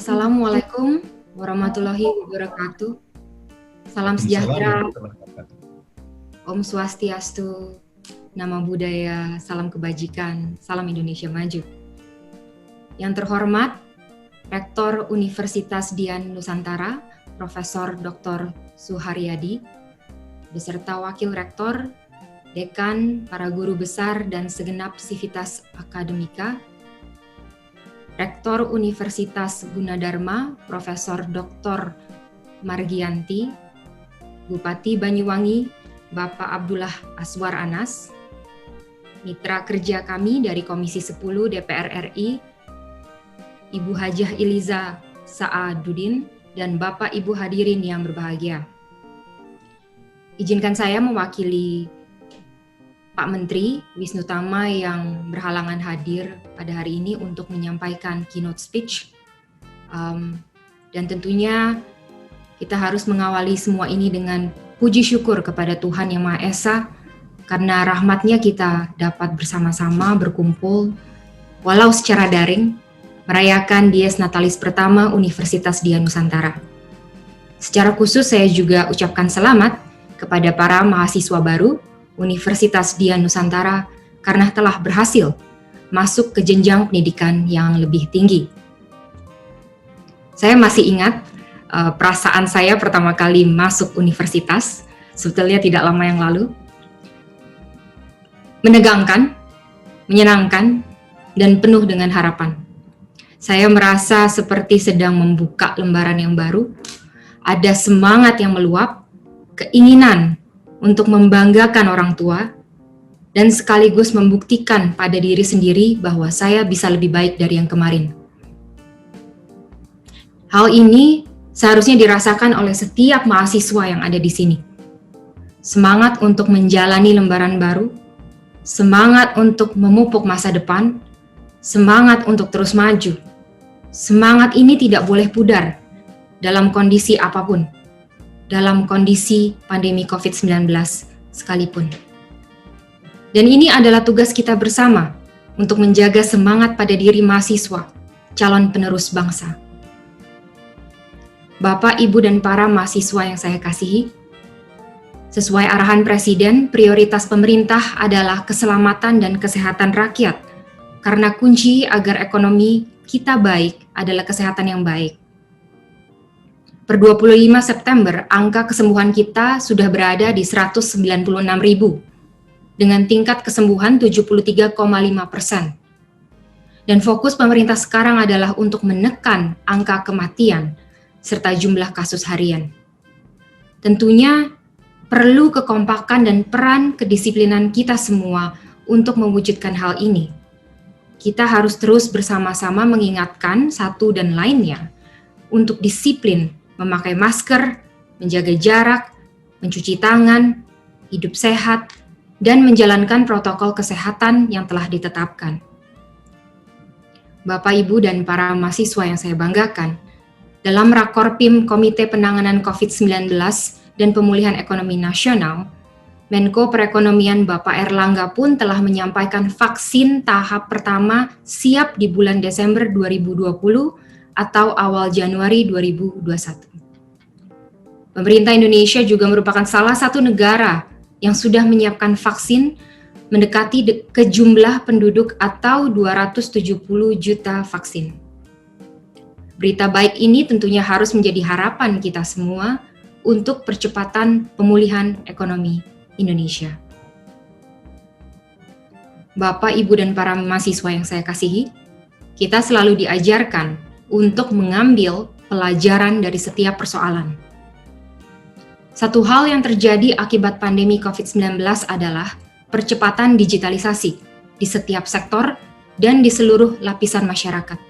Assalamualaikum warahmatullahi wabarakatuh. Salam sejahtera, Om Swastiastu, Namo Buddhaya, salam kebajikan, salam Indonesia Maju. Yang terhormat, Rektor Universitas Dian Nusantara, Profesor Dr. Suharyadi, beserta Wakil Rektor, Dekan, para guru besar, dan segenap sivitas akademika, Rektor Universitas Gunadarma, Profesor Dr. Margianti, Bupati Banyuwangi, Bapak Abdullah Aswar Anas, mitra kerja kami dari Komisi 10 DPR RI, Ibu Hajah Iliza Sa'aduddin, dan Bapak Ibu hadirin yang berbahagia. Izinkan saya mewakili Pak Menteri Wisnu Tama yang berhalangan hadir pada hari ini untuk menyampaikan keynote speech. Dan tentunya kita harus mengawali semua ini dengan puji syukur kepada Tuhan Yang Maha Esa, karena rahmat-Nya kita dapat bersama-sama berkumpul, walau secara daring, merayakan Dies Natalis pertama Universitas Dian Nusantara. Secara khusus saya juga ucapkan selamat kepada para mahasiswa baru Universitas Dian Nusantara karena telah berhasil masuk ke jenjang pendidikan yang lebih tinggi. Saya masih ingat perasaan saya pertama kali masuk universitas, sebetulnya tidak lama yang lalu. Menegangkan, menyenangkan, dan penuh dengan harapan. Saya merasa seperti sedang membuka lembaran yang baru, ada semangat yang meluap, keinginan untuk membanggakan orang tua, dan sekaligus membuktikan pada diri sendiri bahwa saya bisa lebih baik dari yang kemarin. Hal ini seharusnya dirasakan oleh setiap mahasiswa yang ada di sini. Semangat untuk menjalani lembaran baru, semangat untuk memupuk masa depan, semangat untuk terus maju. Semangat ini tidak boleh pudar dalam kondisi apapun, dalam kondisi pandemi COVID-19 sekalipun. Dan ini adalah tugas kita bersama untuk menjaga semangat pada diri mahasiswa, calon penerus bangsa. Bapak, Ibu, dan para mahasiswa yang saya kasihi, sesuai arahan Presiden, prioritas pemerintah adalah keselamatan dan kesehatan rakyat, karena kunci agar ekonomi kita baik adalah kesehatan yang baik. Per 25 September, angka kesembuhan kita sudah berada di 196.000, dengan tingkat kesembuhan 73,5%. Dan fokus pemerintah sekarang adalah untuk menekan angka kematian, serta jumlah kasus harian. Tentunya, perlu kekompakan dan peran kedisiplinan kita semua untuk mewujudkan hal ini. Kita harus terus bersama-sama mengingatkan satu dan lainnya untuk disiplin memakai masker, menjaga jarak, mencuci tangan, hidup sehat, dan menjalankan protokol kesehatan yang telah ditetapkan. Bapak, Ibu, dan para mahasiswa yang saya banggakan, dalam Rakorpim Komite Penanganan COVID-19 dan Pemulihan Ekonomi Nasional, Menko Perekonomian Bapak Erlangga pun telah menyampaikan vaksin tahap pertama siap di bulan Desember 2020 atau awal Januari 2021. Pemerintah Indonesia juga merupakan salah satu negara yang sudah menyiapkan vaksin mendekati ke jumlah penduduk atau 270 juta vaksin. Berita baik ini tentunya harus menjadi harapan kita semua untuk percepatan pemulihan ekonomi Indonesia. Bapak, Ibu, dan para mahasiswa yang saya kasihi, kita selalu diajarkan untuk mengambil pelajaran dari setiap persoalan. Satu hal yang terjadi akibat pandemi COVID-19 adalah percepatan digitalisasi di setiap sektor dan di seluruh lapisan masyarakat.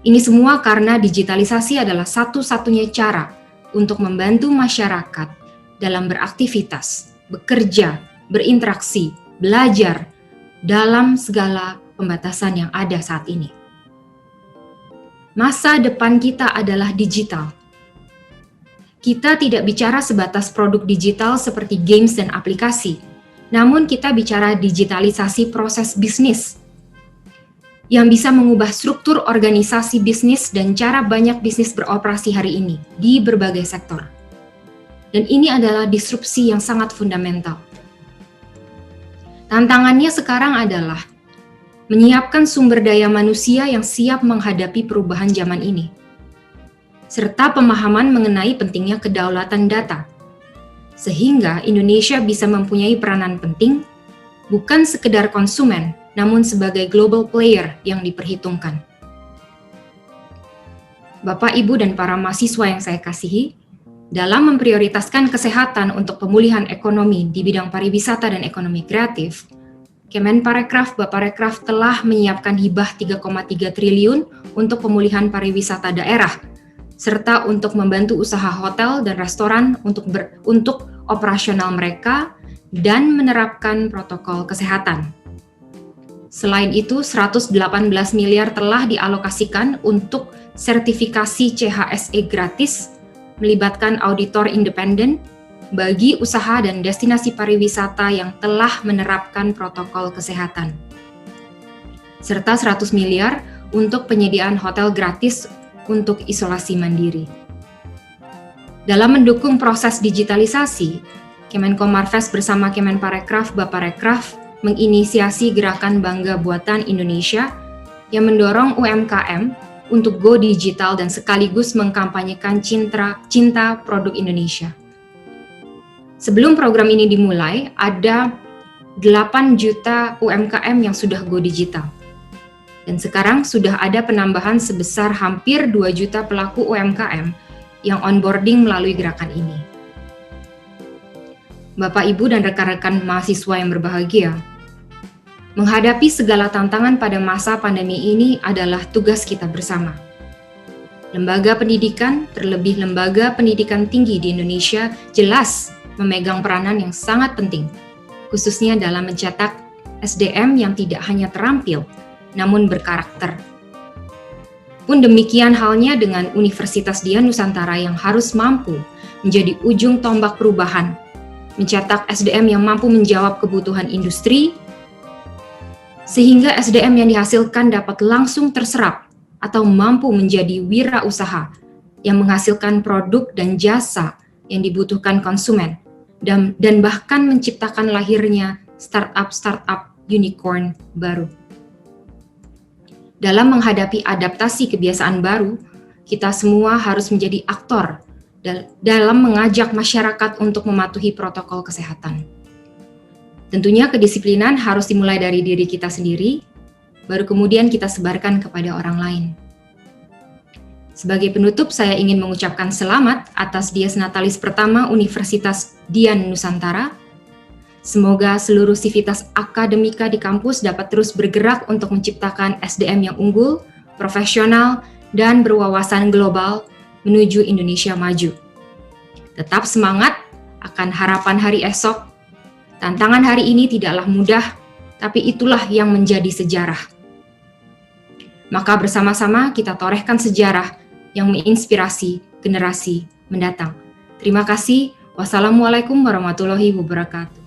Ini semua karena digitalisasi adalah satu-satunya cara untuk membantu masyarakat dalam beraktivitas, bekerja, berinteraksi, belajar dalam segala pembatasan yang ada saat ini. Masa depan kita adalah digital. Kita tidak bicara sebatas produk digital seperti games dan aplikasi, namun kita bicara digitalisasi proses bisnis. yang bisa mengubah struktur organisasi bisnis dan cara banyak bisnis beroperasi hari ini di berbagai sektor. Dan ini adalah disrupsi yang sangat fundamental. Tantangannya sekarang adalah menyiapkan sumber daya manusia yang siap menghadapi perubahan zaman ini, serta pemahaman mengenai pentingnya kedaulatan data, sehingga Indonesia bisa mempunyai peranan penting, bukan sekedar konsumen, namun sebagai global player yang diperhitungkan. Bapak, Ibu, dan para mahasiswa yang saya kasihi, dalam memprioritaskan kesehatan untuk pemulihan ekonomi di bidang pariwisata dan ekonomi kreatif, Kemenparekraf Baparekraf telah menyiapkan hibah 3,3 triliun untuk pemulihan pariwisata daerah, serta untuk membantu usaha hotel dan restoran untuk operasional mereka dan menerapkan protokol kesehatan. Selain itu, 118 miliar telah dialokasikan untuk sertifikasi CHSE gratis, melibatkan auditor independen bagi usaha dan destinasi pariwisata yang telah menerapkan protokol kesehatan. Serta 100 miliar untuk penyediaan hotel gratis untuk isolasi mandiri. Dalam mendukung proses digitalisasi, Kemenkomarves bersama Kemenparekraf Baparekraf menginisiasi gerakan Bangga Buatan Indonesia yang mendorong UMKM untuk go digital dan sekaligus mengkampanyekan cinta produk Indonesia. Sebelum program ini dimulai, ada 8 juta UMKM yang sudah go digital. Dan sekarang sudah ada penambahan sebesar hampir 2 juta pelaku UMKM yang onboarding melalui gerakan ini. Bapak, Ibu, dan rekan-rekan mahasiswa yang berbahagia, menghadapi segala tantangan pada masa pandemi ini adalah tugas kita bersama. Lembaga pendidikan, terlebih lembaga pendidikan tinggi di Indonesia, jelas memegang peranan yang sangat penting, khususnya dalam mencetak SDM yang tidak hanya terampil, namun berkarakter. Pun demikian halnya dengan Universitas Dian Nusantara yang harus mampu menjadi ujung tombak perubahan, mencetak SDM yang mampu menjawab kebutuhan industri, sehingga SDM yang dihasilkan dapat langsung terserap atau mampu menjadi wirausaha yang menghasilkan produk dan jasa yang dibutuhkan konsumen, dan bahkan menciptakan lahirnya startup unicorn baru. Dalam menghadapi adaptasi kebiasaan baru, kita semua harus menjadi aktor dalam mengajak masyarakat untuk mematuhi protokol kesehatan. Tentunya kedisiplinan harus dimulai dari diri kita sendiri, baru kemudian kita sebarkan kepada orang lain. Sebagai penutup, saya ingin mengucapkan selamat atas Dies Natalis pertama Universitas Dian Nusantara. Semoga seluruh sivitas akademika di kampus dapat terus bergerak untuk menciptakan SDM yang unggul, profesional, dan berwawasan global menuju Indonesia maju. Tetap semangat akan harapan hari esok. Tantangan hari ini tidaklah mudah, tapi itulah yang menjadi sejarah. Maka bersama-sama kita torehkan sejarah yang menginspirasi generasi mendatang. Terima kasih. Wassalamualaikum warahmatullahi wabarakatuh.